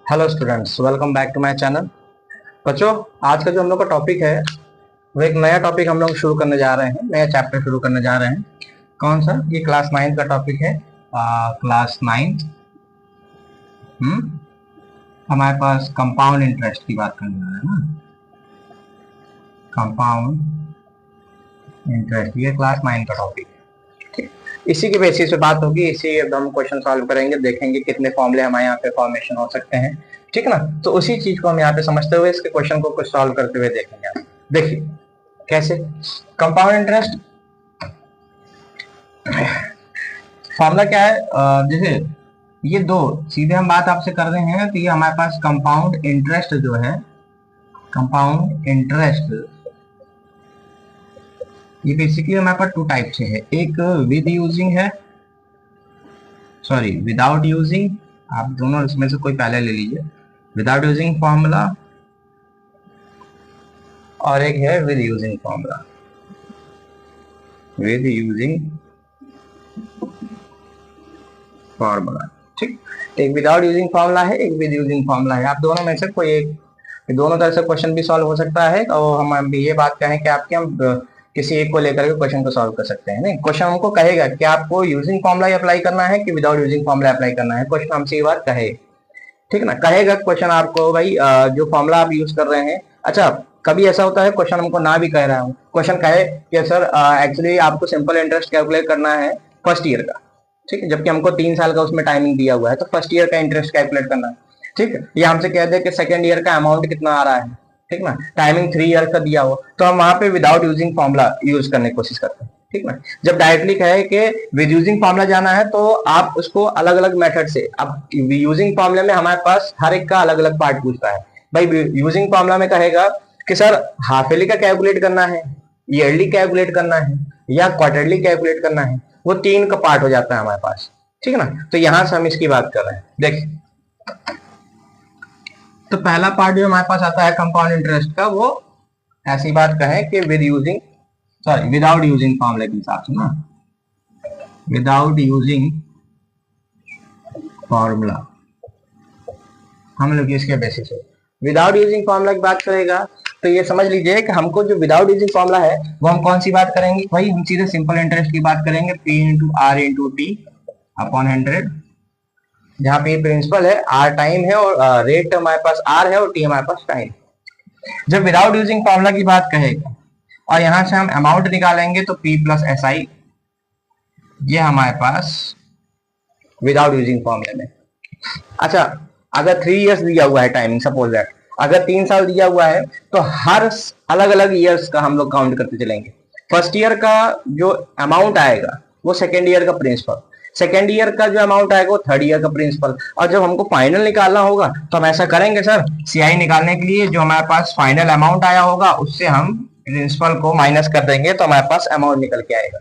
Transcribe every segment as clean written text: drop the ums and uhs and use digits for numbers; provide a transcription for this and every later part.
Hello students, welcome back to my channel. बच्चों, आज का जो हम लोग का टॉपिक है वो एक नया टॉपिक हम लोग शुरू करने जा रहे हैं, नया चैप्टर शुरू करने जा रहे हैं। कौन सा? ये क्लास 9 का टॉपिक है। क्लास 9 हमारे पास कंपाउंड इंटरेस्ट की बात करने जा रहे हैं ना। कंपाउंड इंटरेस्ट ये क्लास 9 का टॉपिक है। ठीक, इसी के बेसिस पे बात होगी, इसी हम क्वेश्चन सॉल्व करेंगे, देखेंगे कितने फॉर्मूले हमारे यहाँ पे फॉर्मेशन हो सकते हैं। ठीक ना, तो उसी चीज को हम यहाँ पे समझते हुए इसके क्वेश्चन को कुछ सॉल्व करते हुए देखेंगे। देखिए कैसे कंपाउंड इंटरेस्ट फॉर्मूला क्या है। जैसे ये दो सीधे हम बात आपसे कर रहे हैं, तो ये हमारे पास कंपाउंड इंटरेस्ट जो है, कंपाउंड इंटरेस्ट ये बेसिकली हमारे पास टू टाइप से है। एक विद यूजिंग है, सॉरी विदाउट यूजिंग। आप दोनों इसमें से कोई पहले ले लीजिए, विदाउट यूजिंग फॉर्मूला, और एक है with using formula. With using formula, ठीक। एक विदाउट यूजिंग फॉर्मूला है, एक विद यूजिंग फॉर्मूला है। आप दोनों में से कोई एक, दोनों तरह से क्वेश्चन भी सॉल्व हो सकता है। और हम ये बात कहें कि आपके हम किसी एक को लेकर के क्वेश्चन को सॉल्व कर सकते हैं। नहीं, क्वेश्चन हमको कहेगा कि आपको यूजिंग फॉर्मूला अप्लाई करना है कि विदाउट यूजिंग फॉर्मूला अप्लाई करना है। क्वेश्चन हमसे ये बात कहे, ठीक ना, कहेगा क्वेश्चन आपको भाई जो फॉर्मूला आप यूज कर रहे हैं। अच्छा, कभी ऐसा होता है क्वेश्चन हमको ना भी कह रहा हूँ, क्वेश्चन कहे कि सर एक्चुअली आपको सिंपल इंटरेस्ट कैलकुलेट करना है फर्स्ट ईयर का, ठीक है, जबकि हमको 3 साल का उसमें टाइमिंग दिया हुआ है, तो फर्स्ट ईयर का इंटरेस्ट कैलकुलेट करना है। ठीक है, ये हमसे कह दे कि सेकंड ईयर का अमाउंट कितना आ रहा है, ठीक ना, टाइमिंग 3 ईयर का दिया हो, तो हम वहां पे विदाउट यूजिंग फॉर्मूला यूज करने की कोशिश करते हैं। ठीक ना, जब डायरेक्टली कहे कि विद यूजिंग फॉर्मूला जाना है, तो आप उसको अलग अलग मेथड से, अब यूजिंग फॉर्मूला में हमारे पास हर एक का अलग अलग पार्ट पूछता है। भाई यूजिंग फॉर्मूला में कहेगा कि सर हाफ ईयरली का कैलकुलेट करना है, ईयरली कैलकुलेट करना है, या क्वार्टरली कैलकुलेट करना है, वो 3 का पार्ट हो जाता है हमारे पास। ठीक है ना, तो यहां से हम इसकी बात कर रहे हैं। देखिए, तो पहला पार्ट जो हमारे पास आता है कंपाउंड इंटरेस्ट का, वो ऐसी बात कहें कि with using, sorry without using formula के हिसाब से ना, विदाउट यूजिंग फॉर्मूला हम लोग इसके बेसिस पे विदाउट यूजिंग फॉर्मूला की बात करेगा। तो ये समझ लीजिए कि हमको जो विदाउट यूजिंग फॉर्मूला है वो हम कौन सी बात करेंगे भाई, हम सीधे सिंपल इंटरेस्ट की बात करेंगे, P into R into T upon 100, जहां पे प्रिंसिपल है, आर टाइम है, और रेट हमारे पास आर है, और टी हमारे पास टाइम। जब विदाउट यूजिंग फॉर्मूला की बात कहेगा और यहां से हम अमाउंट निकालेंगे, तो P प्लस एस आई, ये हमारे पास विदाउट यूजिंग फॉर्मूले में। अच्छा, अगर 3 इयर्स दिया हुआ है टाइमिंग, सपोज दैट अगर 3 साल दिया हुआ है, तो हर अलग अलग ईयर्स का हम लोग काउंट करते चलेंगे। फर्स्ट ईयर का जो अमाउंट आएगा वो सेकेंड ईयर का प्रिंसिपल, सेकेंड ईयर का जो अमाउंट आएगा वो थर्ड ईयर का प्रिंसिपल। और जब हमको फाइनल निकालना होगा तो हम ऐसा करेंगे सर, सीआई निकालने के लिए जो हमारे पास फाइनल अमाउंट आया होगा उससे हम प्रिंसिपल को माइनस कर देंगे, तो हमारे पास अमाउंट निकल के आएगा।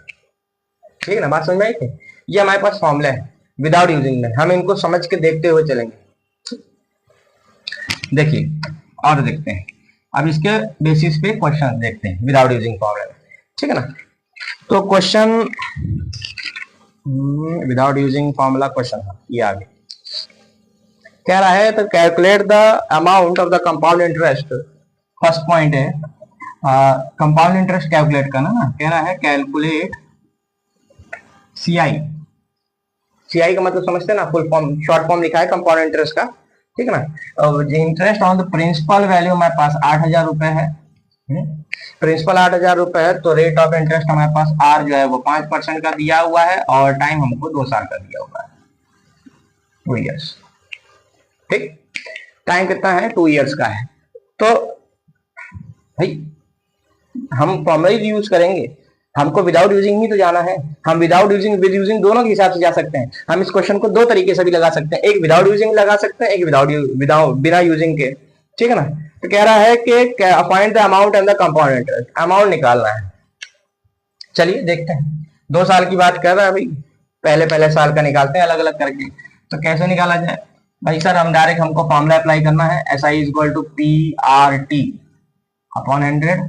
ठीक है ना, बात समझ में आई थी? ये हमारे पास फॉर्मूला है विदाउट यूजिंग में, हम इनको समझ के देखते हुए चलेंगे। देखिए और देखते हैं, अब इसके बेसिस पे क्वेश्चन देखते हैं विदाउट यूजिंग फॉर्मूला में। ठीक है ना, तो question without using formula question ये आगे कह रहा है, तो calculate the amount of the compound interest. First point है कंपाउंड इंटरेस्ट कैलकुलेट करना ना, कह रहा है कैलकुलेट सीआई। सीआई का मतलब समझते हैं ना, फुल फॉर्म शॉर्ट फॉर्म लिखा है कंपाउंड इंटरेस्ट का। ठीक है ना, interest on the principal value हमारे पास 8,000 रुपए है, प्रिंसिपल 8,000 रुपए है, तो रेट ऑफ इंटरेस्ट हमारे पास आर जो है वो 5% का दिया हुआ है, और टाइम हमको 2 साल का दिया हुआ है, 2 इयर्स। ठीक, टाइम कितना है? 2 इयर्स का है। तो भाई हम फॉर्मूला यूज करेंगे, हमको विदाउट यूजिंग ही तो जाना है। हम विदाउट यूजिंग विद यूजिंग दोनों के हिसाब से जा सकते हैं। हम इस क्वेश्चन को 2 तरीके से भी लगा सकते हैं, एक विदाउट यूजिंग लगा सकते हैं, एक विदाउट बिना यूजिंग के। ठीक है ना, तो कह रहा है कि find the amount and the compound interest, amount निकालना है। चलिए देखते हैं, 2 साल की बात कर रहा है भाई, पहले साल का निकालते हैं अलग अलग करके। तो कैसे निकाला जाए भाई? सर हम डायरेक्ट, हमको फॉर्मूला अप्लाई करना है, SI is equal to PRT upon 100।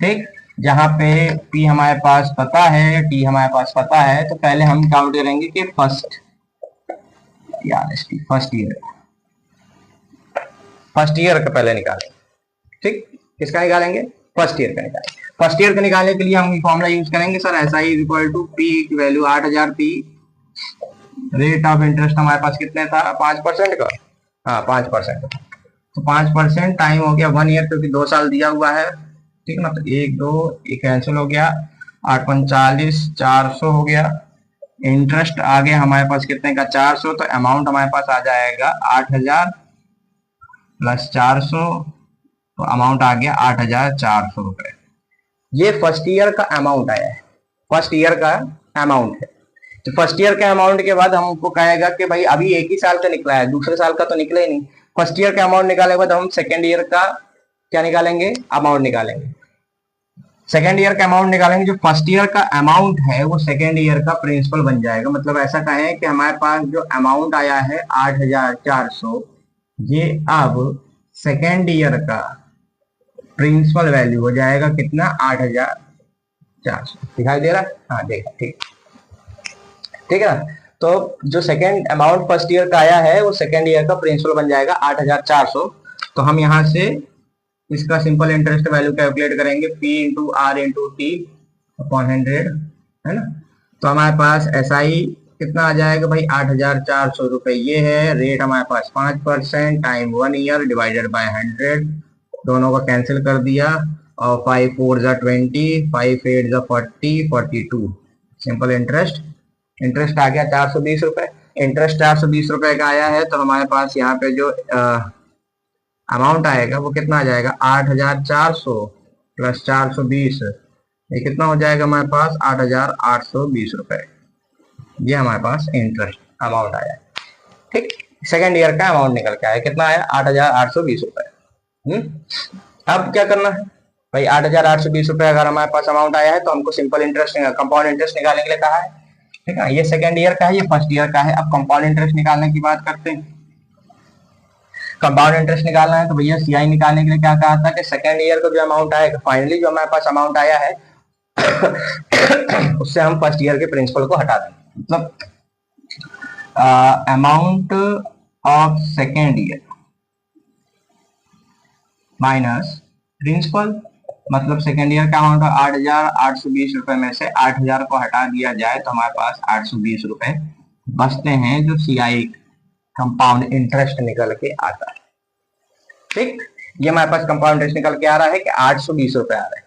ठीक, जहां पे P हमारे पास पता है, T हमारे पास पता है, तो पहले हम काउंट करेंगे कि फर्स्ट ईयर, फर्स्ट ईयर का पहले निकालेंगे। ठीक, किसका निकालेंगे? फर्स्ट ईयर का निकालेंगे। फर्स्ट ईयर का निकालने के लिए हम फॉर्मूला यूज करेंगे sir, S I equal to P की value 8000 P, rate of interest हमारे पास कितने था? 5% का। हाँ 5%, तो 5% टाइम हो गया 1 ईयर, क्योंकि 2 साल दिया हुआ है। ठीक है ना, तो 1 2 ये कैंसिल हो गया, 8 45 400 हो गया। इंटरेस्ट आ गया हमारे पास कितने का? 400, तो अमाउंट हमारे पास आ जाएगा 8000 प्लस 400, तो अमाउंट आ गया 8400 रुपए। ये फर्स्ट ईयर का अमाउंट आया है, फर्स्ट ईयर का अमाउंट है। तो फर्स्ट ईयर के अमाउंट के बाद हमको कहेगा कि भाई अभी एक ही साल का निकला है, दूसरे साल का तो निकला ही नहीं। फर्स्ट ईयर का अमाउंट निकालने के बाद हम सेकेंड ईयर का क्या निकालेंगे? अमाउंट निकालेंगे। सेकेंड ईयर का अमाउंट निकालेंगे। जो फर्स्ट ईयर का अमाउंट है वो सेकेंड ईयर का प्रिंसिपल बन जाएगा। मतलब ऐसा कहें कि हमारे पास जो अमाउंट आया है 8400, ये अब सेकेंड ईयर का प्रिंसिपल वैल्यू हो जाएगा कितना? 8400। दिखाई दे रहा है? हाँ देखा, ठीक ठीक है ना। तो जो सेकेंड अमाउंट फर्स्ट ईयर का आया है वो सेकेंड ईयर का प्रिंसिपल बन जाएगा 8400। तो हम यहाँ से इसका सिंपल इंटरेस्ट वैल्यू कैलकुलेट करेंगे, P into R into T upon 100, है ना। तो हमारे पास SI कितना आ जाएगा भाई? 8400 रुपए। ये है रेट हमारे पास 5% टाइम 1 ईयर डिवाइडेड बाय 100, दोनों को कैंसिल कर दिया, और 5 4 जा 20, 5 8 जा 40, 42। सिंपल इंटरेस्ट, इंटरेस्ट आ गया 420 रुपए। इंटरेस्ट 420 रुपए का आया है, तो हमारे पास यहाँ पे जो अमाउंट आएगा वो कितना आ जाएगा? 8400 प्लस 420, ये कितना हो जाएगा हमारे पास? 8820 रुपए। ये हमारे पास इंटरेस्ट अमाउंट आया। ठीक, सेकेंड ईयर का अमाउंट निकल के आया, कितना आया? 8820 रुपए। अब क्या करना है भाई? 8820 रुपए अगर हमारे पास अमाउंट आया है तो हमको सिंपल इंटरेस्ट, कंपाउंड इंटरेस्ट निकालने के लिए कहा है। ठीक है, ये सेकेंड ईयर का है, ये फर्स्ट ईयर का है। अब कंपाउंड इंटरेस्ट निकालने की बात करते हैं। कंपाउंड इंटरेस्ट निकालना है तो भैया सीआई निकालने के लिए क्या कहा था कि सेकेंड ईयर का जो अमाउंट आएगा, फाइनली जो हमारे पास अमाउंट आया है उससे हम फर्स्ट ईयर के प्रिंसिपल को हटा देंगे। मतलब amount of second year minus principal, मतलब सेकेंड ईयर का अमाउंट 8820 रुपए में से 8000 को हटा दिया जाए तो हमारे पास 820 रुपए बचते हैं, जो सीआई कंपाउंड इंटरेस्ट निकल के आता है। ठीक, ये हमारे पास कंपाउंड इंटरेस्ट निकल के आ रहा है कि 820 रुपए आ रहे हैं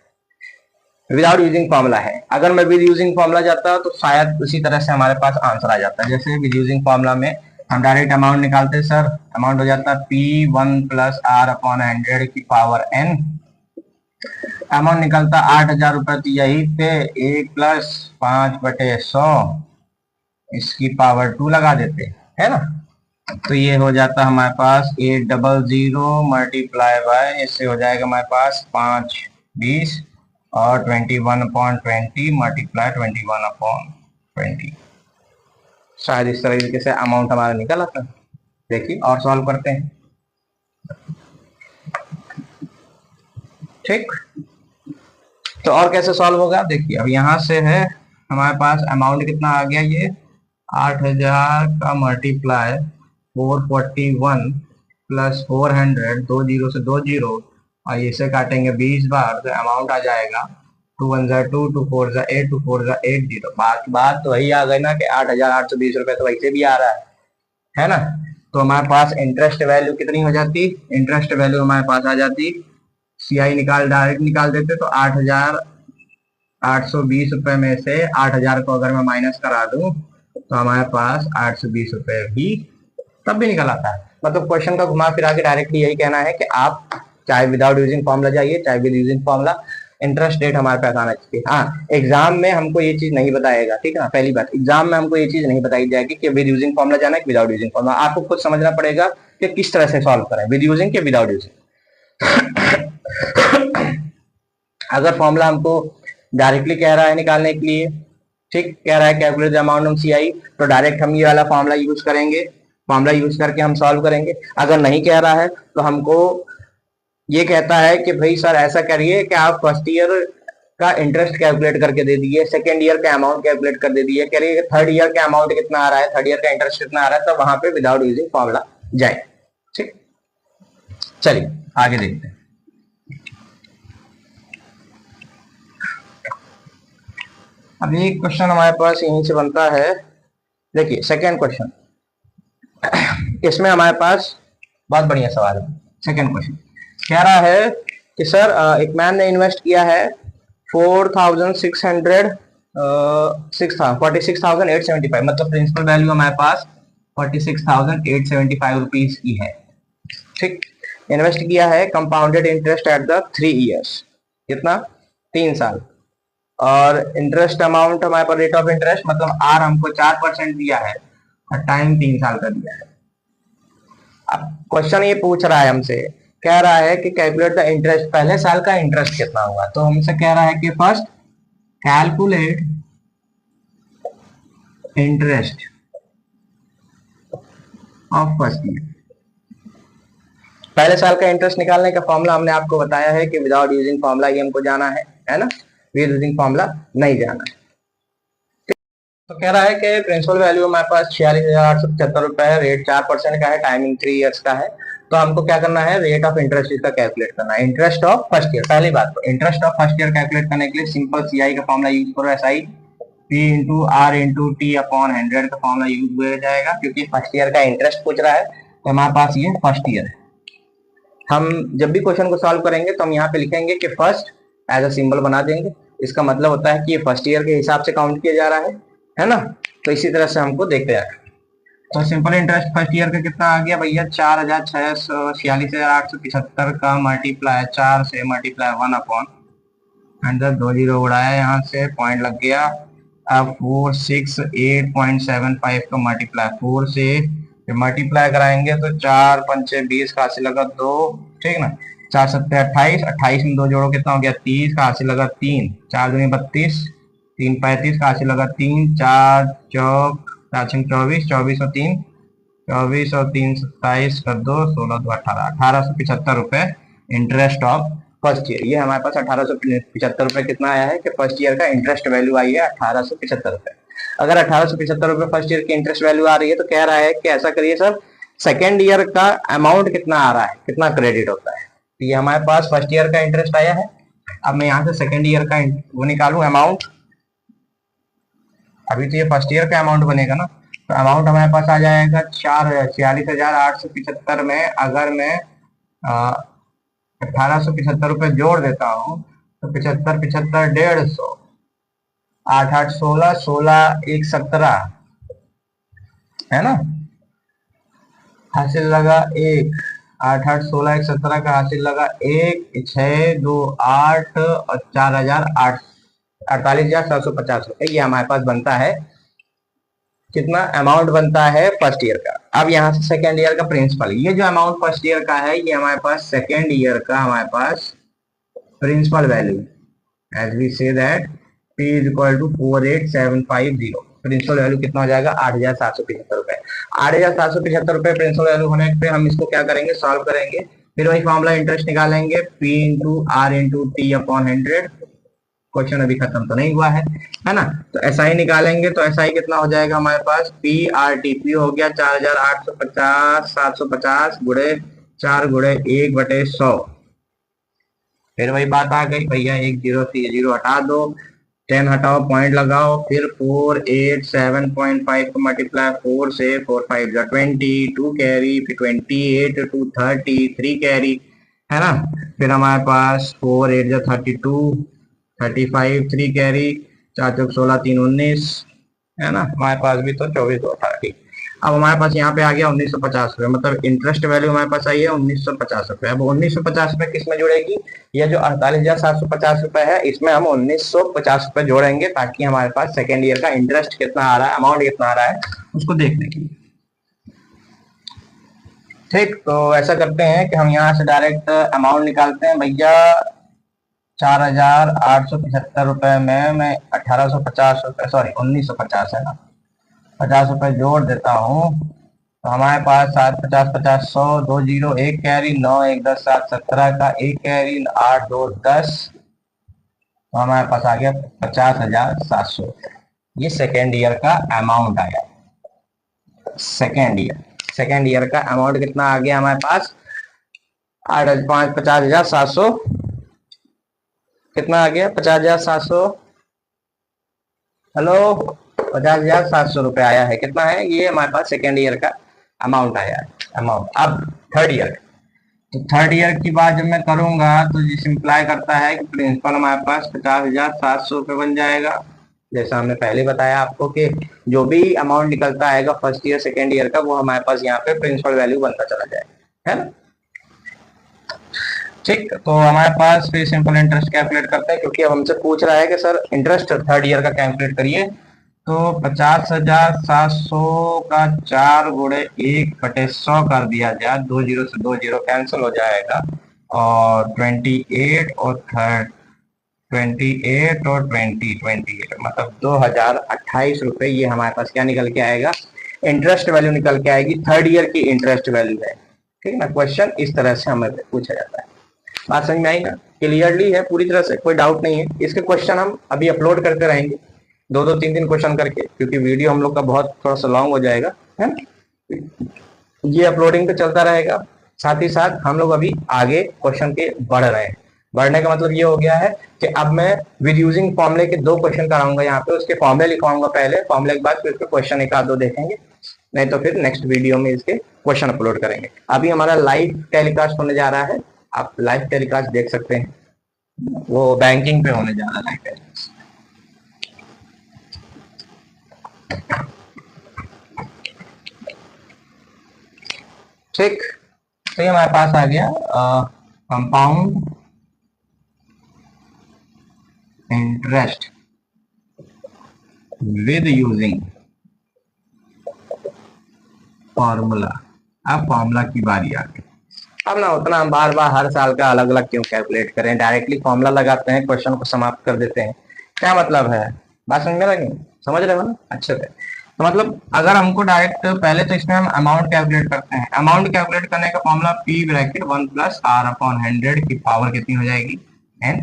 विदाउट यूजिंग फॉर्मूला है। अगर मैं विद यूजिंग फॉर्मूला जाता तो शायद उसी तरह से हमारे पास आंसर आ जाता है। जैसे विद यूजिंग फॉर्मूला में हम डायरेक्ट अमाउंट निकालते सर, अमाउंट हो जाता है P1 प्लस R अपॉन 100 की पावर n। अमाउंट निकलता 8000 रुपए, तो यही पे 1 प्लस 5/100 इसकी पावर 2 लगा देते, है ना। तो ये हो जाता है हमारे पास 800 मल्टीप्लाई बाय, इससे हो जाएगा हमारे पास 520 और 21/20 मल्टीप्लाई 21/20। शायद इस तरीके से अमाउंट हमारा निकल आता है। देखिए और सॉल्व करते हैं। ठीक, तो और कैसे सॉल्व होगा देखिए। अब यहां से है हमारे पास अमाउंट कितना आ गया, ये 8000 का मल्टीप्लाई 441 प्लस 400, 2 जीरो से 2 जीरो, और इसे काटेंगे 20 बार तो अमाउंट आ जाएगा 2 1 जा 2, 2 4 जा 8, 2 4 जा 8 0। बात तो वही आ गई ना कि 8820 रुपए तो वैसे भी आ रहा है ना। तो हमारे पास इंटरेस्ट वैल्यू कितनी हो जाती? इंटरेस्ट वैल्यू हमारे पास आ जाती, सीआई डायरेक्ट निकाल देते तो 8820 रुपए में से 8000 को अगर मैं माइनस करा दूं तो हमारे पास 820 रुपए भी तब भी निकल आता है। मतलब क्वेश्चन का घुमा फिरा के डायरेक्टली यही कहना है कि आप चाहे विदाउट यूजिंग फॉर्मूला जाइए चाहे with using formula, interest rate हमारे पास आना चाहिए। हाँ, एग्जाम में हमको ये चीज नहीं बताएगा, ठीक है ना। पहली बात, एग्जाम में हमको ये चीज नहीं बताई जाएगी कि विद यूजिंग फॉर्मूला जाना है कि विदाउट यूजिंग फॉर्मूला। आपको खुद समझना पड़ेगा कि किस तरह से सॉल्व करें, विद यूजिंग के विदाउट यूजिंग। अगर फॉर्मूला हमको डायरेक्टली कह रहा है निकालने के लिए, ठीक, कह रहा है calculate the amount of CI, तो डायरेक्ट हम ये वाला फॉर्मूला यूज करेंगे, फॉर्मूला यूज करके हम सॉल्व करेंगे। अगर नहीं कह रहा है तो हमको ये कहता है कि भाई सर ऐसा करिए कि आप फर्स्ट ईयर का इंटरेस्ट कैलकुलेट करके दे दिए, सेकेंड ईयर का अमाउंट कैलकुलेट कर दे दिए, करिए थर्ड ईयर का अमाउंट कितना आ रहा है, थर्ड ईयर का इंटरेस्ट कितना आ रहा है, तो वहां पे विदाउट यूजिंग फॉर्मूला जाए। ठीक, चलिए आगे देखते हैं। अब ये क्वेश्चन हमारे पास यहीं से बनता है। देखिए सेकेंड क्वेश्चन, इसमें हमारे पास बहुत बढ़िया सवाल है। सेकेंड क्वेश्चन कह रहा है कि सर एक मैन ने इन्वेस्ट किया है 4600 46,875, मतलब प्रिंसिपल वैल्यू हमारे पास 46,875 रुपीज की है। ठीक, इन्वेस्ट किया है, compounded interest at the 3 years, कितना 3 साल, और इंटरेस्ट अमाउंट हमारे पास रेट ऑफ इंटरेस्ट मतलब आर हमको 4% दिया है और टाइम 3 साल का दिया है। अब क्वेश्चन ये पूछ रहा है हमसे, कह रहा है कि कैलकुलेट द इंटरेस्ट, पहले साल का इंटरेस्ट कितना हुआ। तो हमसे कह रहा है कि first calculate interest of first year. पहले साल का इंटरेस्ट निकालने का फॉर्मूला हमने आपको बताया है कि विदाउट यूजिंग फॉर्मूला ये हमको जाना है ना, विद यूजिंग फॉर्मूला नहीं जाना है। तो कह रहा है कि प्रिंसिपल वैल्यू हमारे पास 46,875 रुपए है, रेट 4% का है, टाइमिंग 3 ईयर्स का है। तो हमको क्या करना है, रेट ऑफ इंटरेस्ट इसका कैलकुलेट करना है, इंटरेस्ट ऑफ फर्स्ट ईयर। पहली बात तो interest of first year calculate करने के लिए सिंपल सीआई का फॉर्मूला यूज करो, SI P into R into T upon 100 का फॉर्मूला यूज हो जाएगा, क्योंकि फर्स्ट ईयर का इंटरेस्ट पूछ रहा है। तो हमारे पास ये फर्स्ट ईयर है। हम जब भी क्वेश्चन को सॉल्व करेंगे तो हम यहाँ पे लिखेंगे कि फर्स्ट एज अ सिंबल बना देंगे, इसका मतलब होता है कि ये फर्स्ट ईयर के हिसाब से काउंट किया जा रहा है ना। तो इसी तरह से हमको देखते जाएगा। तो सिंपल इंटरेस्ट फर्स्ट ईयर का कितना आ गया भैया, 46,875 का मल्टीप्लाई 4 से मल्टीप्लाई 1 अपॉन अंदर 2 जीरो उड़ाया, यहाँ से पॉइंट लग गया। अब 468.75 का मल्टीप्लाई 4 से मल्टीप्लाई कराएंगे तो 4 पंचे 20 का हासिल लगा 2, ठीक ना, 4 सत्ते 28, 28 में 2 जोड़ो कितना हो गया 30 का हासिल लगा 3, 4 दूनी 32, 3 35 का हासिल लगा 3, 4 चौक 4 24, 24 और 3 24 और 3 27 कर दो 16 2 18, 1875 रुपए इंटरेस्ट ऑफ फर्स्ट ईयर। ये हमारे पास 1875 रुपए कितना आया है कि फर्स्ट ईयर का इंटरेस्ट वैल्यू आई है 1875 रुपए। अगर 1875 रुपए फर्स्ट ईयर की इंटरेस्ट वैल्यू आ रही है तो कह रहा है कि ऐसा करिए सर, सेकेंड ईयर का अमाउंट कितना आ रहा है, कितना क्रेडिट होता है। तो ये हमारे पास फर्स्ट ईयर का इंटरेस्ट आया है। अब मैं यहाँ से सेकेंड ईयर का वो निकालू अमाउंट, अभी तो ये फर्स्ट ईयर का अमाउंट बनेगा ना। तो अमाउंट हमारे पास आ जाएगा 46,875 में अगर मैं 1875 रुपए जोड़ देता हूँ तो 75 75 150, 8 8 16, 16 1 17 है ना, हासिल लगा 1, 8 8 16 1 17 का हासिल लगा 1, 6 2 8 और 48,750 रुपए। ये हमारे पास बनता है कितना अमाउंट बनता है फर्स्ट ईयर का। अब यहाँ से सेकेंड ईयर का प्रिंसिपल, ये जो अमाउंट फर्स्ट ईयर का है ये हमारे पास सेकेंड ईयर का हमारे पास principal value, as we say that P is equal to 48750। Principal value कितना हो जाएगा 8,775 रुपए। 8,775 रुपए प्रिंसिपल वैल्यू होने पे हम इसको क्या करेंगे, सॉल्व करेंगे, फिर वही फॉर्मूला इंटरेस्ट निकालेंगे P into R into T upon 100। Question अभी खत्म तो नहीं हुआ है ना। तो एसआई निकालेंगे तो एसआई कितना हो जाएगा हमारे पास, पी आर टी पी हो गया 4,850 750 गुड़े 4 गुड़े 1/100। फिर वही बात आ गई भैया, 1 0 0 हटा दो, 10 हटाओ, पॉइंट लगाओ, फिर 487.5 को मल्टीप्लाई 4 से 4 5 20, 2 कैरी, फिर 28 2 30, 3 कैरी है ना। फिर हमारे पास 4 8 32, 35 3 कैरी, 4 चौक 16 3 19 है ना। हमारे पास भी तो 24 2 18 ठीक। अब हमारे पास यहाँ पे आ गया 1950 रुपए, मतलब इंटरेस्ट वैल्यू हमारे पास आई है 1950 रुपए। अब 1950 रुपए किस में जुड़ेगी, यह जो 48,750 रुपए है इसमें हम 1950 रुपए जोड़ेंगे ताकि हमारे पास सेकेंड ईयर का इंटरेस्ट कितना आ रहा है, अमाउंट कितना आ रहा है उसको देखने के लिए। ठीक, तो ऐसा करते हैं कि हम यहाँ से डायरेक्ट अमाउंट निकालते हैं भैया। 4,875 रुपए में मैं 1850 रुपए, सॉरी 1950 है ना, 50 रुपए जोड़ देता हूँ तो हमारे पास 7 50 50 100, 2 जीरो 1 कैरी, 9 1 10 7 17 का 1 कैरी, 8 2 10, तो हमारे पास आ गया 50,700 रुपए। ये सेकेंड ईयर का अमाउंट आया। सेकेंड ईयर का अमाउंट कितना आ गया हमारे पास 8 5 50,700 कितना आ गया? 50,700, हेलो, 50,700 रुपये आया है। कितना है ये? हमारे पास सेकेंड ईयर का अमाउंट आया है, अमाउंट। अब थर्ड ईयर, तो थर्ड ईयर की बात जब मैं करूंगा तो जिस इंप्लाई करता है कि प्रिंसिपल हमारे पास 50,700 रुपये बन जाएगा। जैसा हमने पहले बताया आपको कि जो भी अमाउंट निकलता आएगा फर्स्ट ईयर सेकेंड ईयर का, वो हमारे पास यहाँ पे प्रिंसिपल वैल्यू बनता चला जाएगा, है ना। ठीक, तो हमारे पास फिर सिंपल इंटरेस्ट कैलकुलेट करते हैं, क्योंकि अब हमसे पूछ रहा है कि सर इंटरेस्ट थर्ड ईयर का कैलकुलेट करिए। तो 50,700 का 4 × 1/100 कर दिया जाए, 2 जीरो से 2 जीरो कैंसिल हो जाएगा, और 28 और 28 मतलब 2028 रुपए ये हमारे पास क्या निकल के आएगा? इंटरेस्ट वैल्यू निकल के आएगी, थर्ड ईयर की इंटरेस्ट वैल्यू है। ठीक है ना। क्वेश्चन इस तरह से हमें पूछा जाता है। बात समझ में आई ना? क्लियरली है पूरी तरह से, कोई डाउट नहीं है। इसके क्वेश्चन हम अभी अपलोड करते रहेंगे, 2-2 3 क्वेश्चन करके, क्योंकि वीडियो हम लोग का बहुत थोड़ा सा लॉन्ग हो जाएगा, है ना। ये अपलोडिंग तो चलता रहेगा, साथ ही साथ हम लोग अभी आगे क्वेश्चन के बढ़ रहे हैं। बढ़ने का मतलब ये हो गया है कि अब मैं विद यूजिंग फॉर्मूले के 2 क्वेश्चन कराऊंगा यहाँ पे, उसके फॉर्मूले लिखवाऊंगा पहले, फॉर्मूले के बाद फिर क्वेश्चन 1 आध 2 देखेंगे, नहीं तो फिर नेक्स्ट वीडियो में इसके क्वेश्चन अपलोड करेंगे। अभी हमारा लाइव टेलीकास्ट होने जा रहा है, आप लाइव टेलीकास्ट देख सकते हैं, वो बैंकिंग पे होने जा रहा है लाइव टेलीकास्ट। ठीक, तो ये हमारे पास आ गया compound interest with using formula. अब फॉर्मूला की बारी आ गई। अब ना उतना हम बार बार हर साल का अलग अलग क्यों कैलकुलेट करें, डायरेक्टली फॉर्मूला लगाते हैं, क्वेश्चन को समाप्त कर देते हैं। क्या मतलब है? बात समझ में लगी? समझ रहे हो ना अच्छे से? तो मतलब अगर हमको डायरेक्ट, पहले तो इसमें हम अमाउंट कैलकुलेट करते हैं। अमाउंट कैलकुलेट करने का फॉर्मूला P ब्रैकेट 1 + R/100 की पावर कितनी हो जाएगी? n।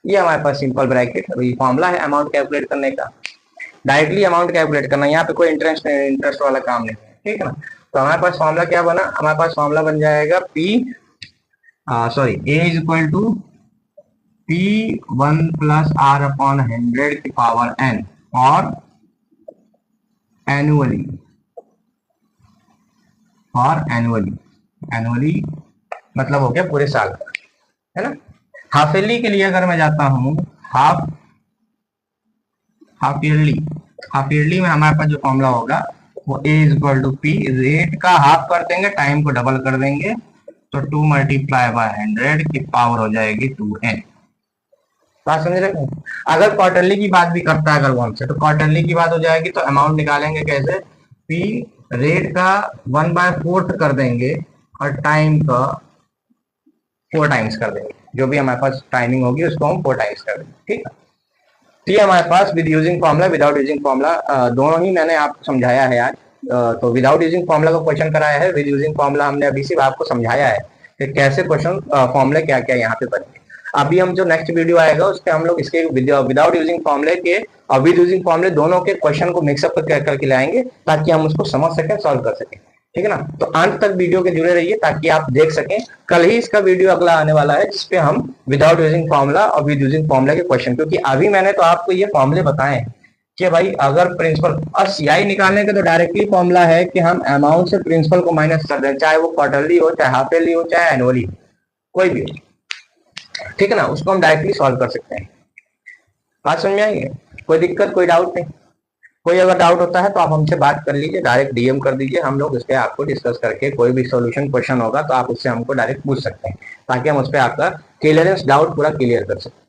ये हमारे पास सिंपल ब्रैकेट फॉर्मूला है अमाउंट कैलकुलेट करने का। डायरेक्टली अमाउंट कैलकुलेट करना, यहाँ पे कोई इंटरेस्ट वाला काम नहीं है, ठीक है ना। तो हमारे पास फॉर्मूला क्या बना? हमारे पास फॉर्मूला बन जाएगा A is equal to P1 + R/100 की पावर n, और एनुअली मतलब हो गया पूरे साल का, है ना। हाफ ईयरली के लिए अगर मैं जाता हूँ, हाफ ईयरली में हमारे पास जो फॉर्मूला होगा वो A is equal to P, rate का हाफ कर देंगे, टाइम को डबल कर देंगे, तो 2 × 100 की पावर हो जाएगी 2n। बात समझ रहे हैं? अगर क्वार्टरली की बात भी करता है अगर वो हमसे, तो क्वार्टरली की बात हो जाएगी, तो अमाउंट निकालेंगे कैसे? P रेट का 1/4 कर देंगे, और टाइम का 4 टाइम्स कर देंगे, जो भी हमारे पास टाइमिंग होगी उसको हम 4 टाइम्स कर देंगे, ठीक है। तो ये हमारे पास with using formula, without using formula, दोनों ही मैंने आपको समझाया है आज। तो विदाउट यूजिंग फॉर्मूला का क्वेश्चन कराया है, विद यूजिंग फॉर्मूला हमने अभी सिर्फ आपको समझाया है कि कैसे क्वेश्चन फॉर्मूले क्या क्या यहाँ पे बनेंगे। अभी हम जो नेक्स्ट वीडियो आएगा उसके हम लोग इसके विदाउट यूजिंग फॉर्मूले के और विद यूजिंग फॉर्मूले दोनों के क्वेश्चन को मिक्सअप करके लाएंगे, ताकि हम उसको समझ सकें, सॉल्व कर सकें, ठीक है ना। तो अंत तक वीडियो के जुड़े रहिए ताकि आप देख सकें। कल ही इसका वीडियो अगला आने वाला है, जिसपे हम विदाउट यूजिंग फॉर्मूला और विद यूजिंग फॉर्मूला के क्वेश्चन, क्योंकि अभी मैंने तो आपको ये फॉर्मूले बताए कि भाई अगर प्रिंसिपल और सीआई निकालने का तो डायरेक्टली फॉर्मूला है कि हम अमाउंट से प्रिंसिपल को माइनस कर दें, चाहे वो क्वार्टरली हो, चाहे हाफ ईयरली हो, चाहे एनुअली हो, कोई भी हो, ठीक है ना। उसको हम डायरेक्टली सॉल्व कर सकते हैं। बात समझ में आई है? कोई दिक्कत, कोई डाउट नहीं? कोई अगर डाउट होता है तो आप हमसे बात कर लीजिए, डायरेक्ट डीएम कर दीजिए, हम लोग उस पर आपको डिस्कस करके कोई भी सॉल्यूशन क्वेश्चन होगा तो आप उससे हमको डायरेक्ट पूछ सकते हैं, ताकि हम उस पर आपका क्लियरेंस डाउट पूरा क्लियर कर सकते हैं।